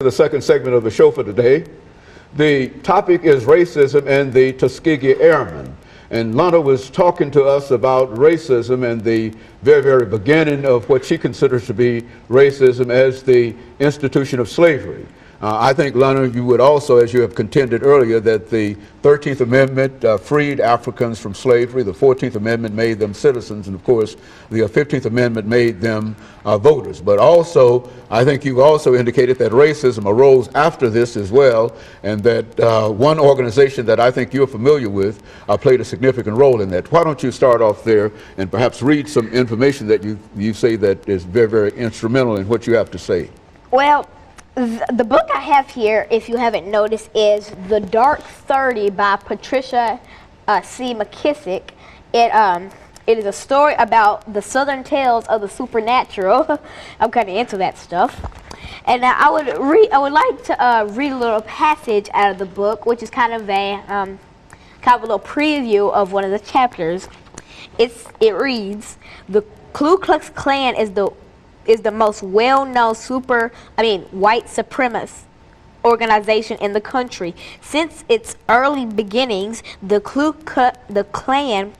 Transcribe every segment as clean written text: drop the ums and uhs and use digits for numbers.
The second segment of the show for today. The topic is racism and the Tuskegee Airmen. And Lana was talking to us about racism and the very beginning of what she considers to be racism as the institution of slavery. I think, Lana, you would also, as you have contended earlier, that the 13th Amendment freed Africans from slavery, the 14th Amendment made them citizens, and of course, the 15th Amendment made them voters. But also, I think you also indicated that racism arose after this as well, and that one organization that I think you're familiar with played a significant role in that. Why don't you start off there and perhaps read some information that you say that is very instrumental in what you have to say? Well, the book I have here, if you haven't noticed, is The Dark 30 by Patricia C. McKissick. It is a story about the Southern tales of the supernatural. I'm kind of into that stuff. And I would like to read a little passage out of the book, which is kind of a little preview of one of the chapters. It reads, "The Ku Klux Klan is the most well-known white supremacist organization in the country. Since its early beginnings, the Klan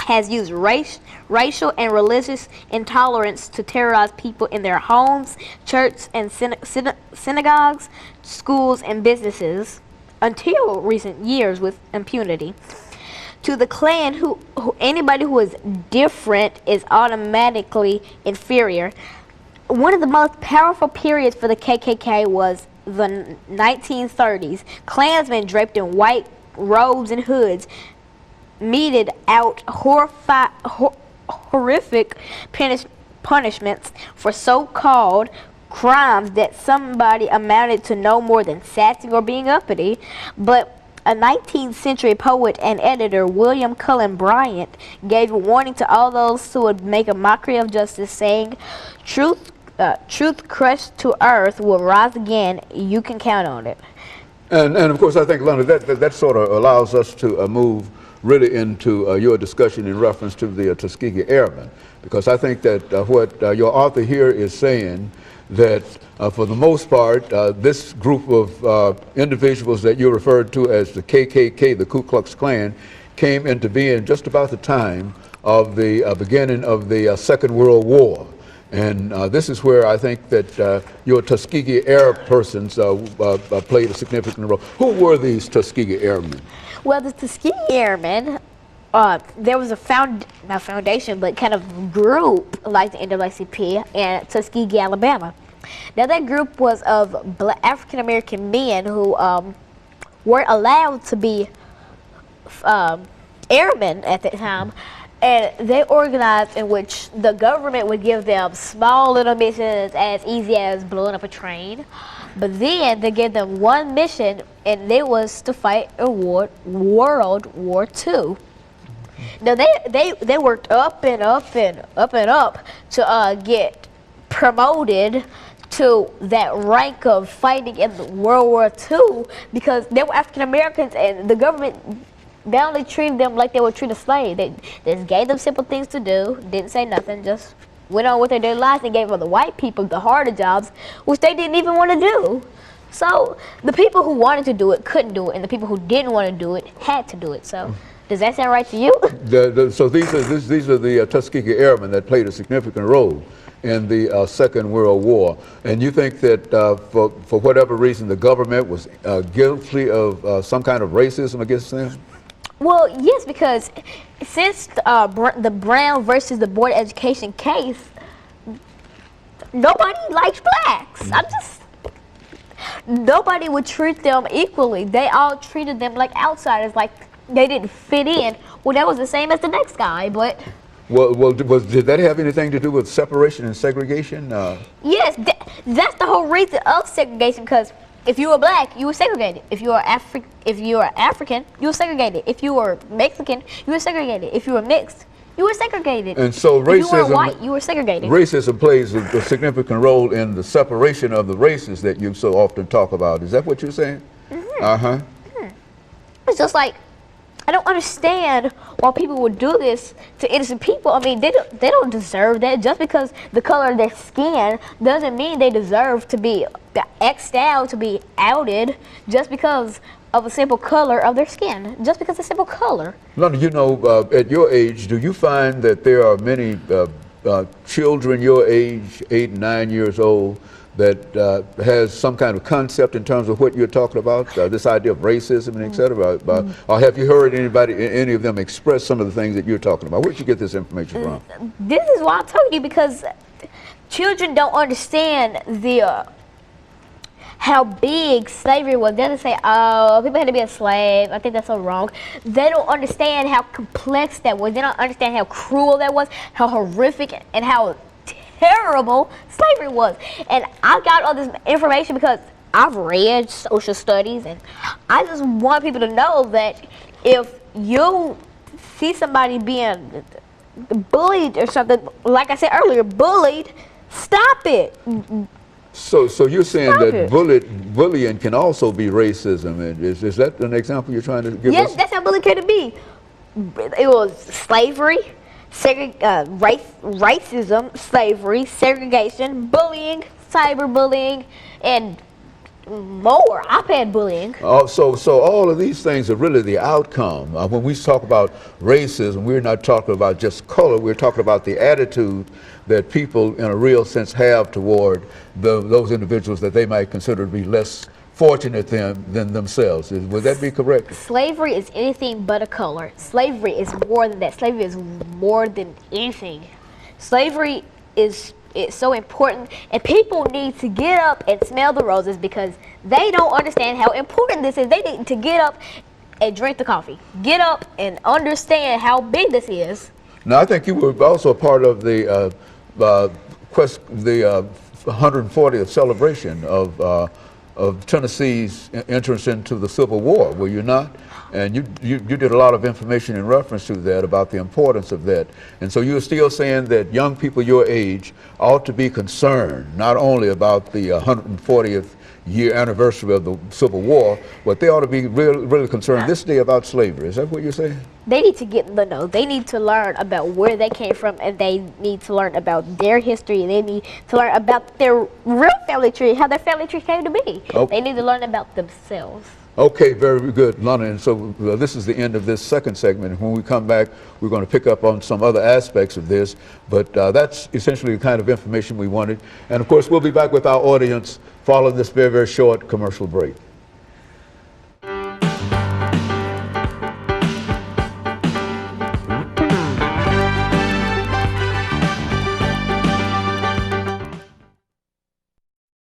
has used racial and religious intolerance to terrorize people in their homes, churches, and synagogues, schools, and businesses until recent years with impunity. To the Klan, anybody who is different is automatically inferior. One of the most powerful periods for the KKK was the 1930s. Klansmen draped in white robes and hoods meted out horrific punishments for so-called crimes that somebody amounted to no more than sassing or being uppity. But a 19th century poet and editor, William Cullen Bryant, gave a warning to all those who would make a mockery of justice, saying, truth crushed to earth will rise again. You can count on it." And of course, I think, Lana, that sort of allows us to move really into your discussion in reference to the Tuskegee Airmen, because I think that what your author here is saying, that for the most part, this group of individuals that you referred to as the KKK, the Ku Klux Klan, came into being just about the time of the beginning of the Second World War. And this is where I think that your Tuskegee Air persons played a significant role. Who were these Tuskegee Airmen? Well, the Tuskegee Airmen, there was not foundation, but kind of group like the NAACP in Tuskegee, Alabama. Now, that group was of African-American men who weren't allowed to be airmen at that time. And they organized in which the government would give them small little missions as easy as blowing up a train. But then they gave them one mission, and it was to fight in World War II. Now they worked up and up to get promoted to that rank of fighting in World War II, because they were African Americans, and the government only treated them like they were treated slaves. They just gave them simple things to do, didn't say nothing, just went on with their daily lives, and gave the white people the harder jobs, which they didn't even want to do. So the people who wanted to do it couldn't do it, and the people who didn't want to do it had to do it. So does that sound right to you? So these are the Tuskegee Airmen that played a significant role in the Second World War. And you think that for whatever reason the government was guilty of some kind of racism against them? Well, yes, because since the Brown versus the Board of Education case, nobody likes blacks. Nobody would treat them equally. They all treated them like outsiders, like they didn't fit in. Well, that was the same as the next guy, but... Well, did that have anything to do with separation and segregation? Yes, that's the whole reason of segregation, because if you were black, you were segregated. If you were African, you were segregated. If you were Mexican, you were segregated. If you were mixed, you were segregated. And so racism, if you were white, you were segregated. Racism plays a significant role in the separation of the races that you so often talk about. Is that what you're saying? Mm-hmm. Mm-hmm. It's just like I don't understand why people would do this to innocent people. I mean, they don't deserve that. Just because the color of their skin doesn't mean they deserve to be X'd out, to be outed, just because of a simple color of their skin. Just because it's a simple color. London, you know, at your age, do you find that there are many children your age, 8 and 9 years old, that has some kind of concept in terms of what you're talking about, this idea of racism and et cetera? Or have you heard any of them express some of the things that you're talking about? Where'd you get this information from? This is why I'm telling you, because children don't understand how big slavery was. They just say, oh, people had to be a slave. I think that's so wrong. They don't understand how complex that was. They don't understand how cruel that was, how horrific and how terrible slavery was. And I got all this information because I've read social studies, and I just want people to know that if you see somebody being bullied or something, like I said earlier, bullied, stop it. So you're saying Stop that it. bullying can also be racism? And is that an example you're trying to give us? Yes, that's how bullying can be. It was slavery, racism, slavery, segregation, bullying, cyberbullying, and more. I've had bullying. So all of these things are really the outcome. When we talk about racism, we're not talking about just color. We're talking about the attitude that people in a real sense have toward those individuals that they might consider to be less fortunate than themselves. Would that be correct? Slavery is anything but a color. Slavery is more than that. Slavery is more than anything. Slavery is so important, and people need to get up and smell the roses because they don't understand how important this is. They need to get up and drink the coffee. Get up and understand how big this is. Now, I think you were also a part of the 140th celebration of Tennessee's entrance into the Civil War, were you not? And you did a lot of information in reference to that, about the importance of that. And so you're still saying that young people your age ought to be concerned not only about the 140th year anniversary of the Civil War, but they ought to be really concerned this day about slavery. Is that what you're saying? They need to they need to learn about where they came from, and they need to learn about their history. They need to learn about their real family tree, how their family tree came to be. Oh. They need to learn about themselves. Okay, very good, Lana. And so this is the end of this second segment. And when we come back, we're going to pick up on some other aspects of this. But that's essentially the kind of information we wanted. And of course, we'll be back with our audience following this very, very short commercial break.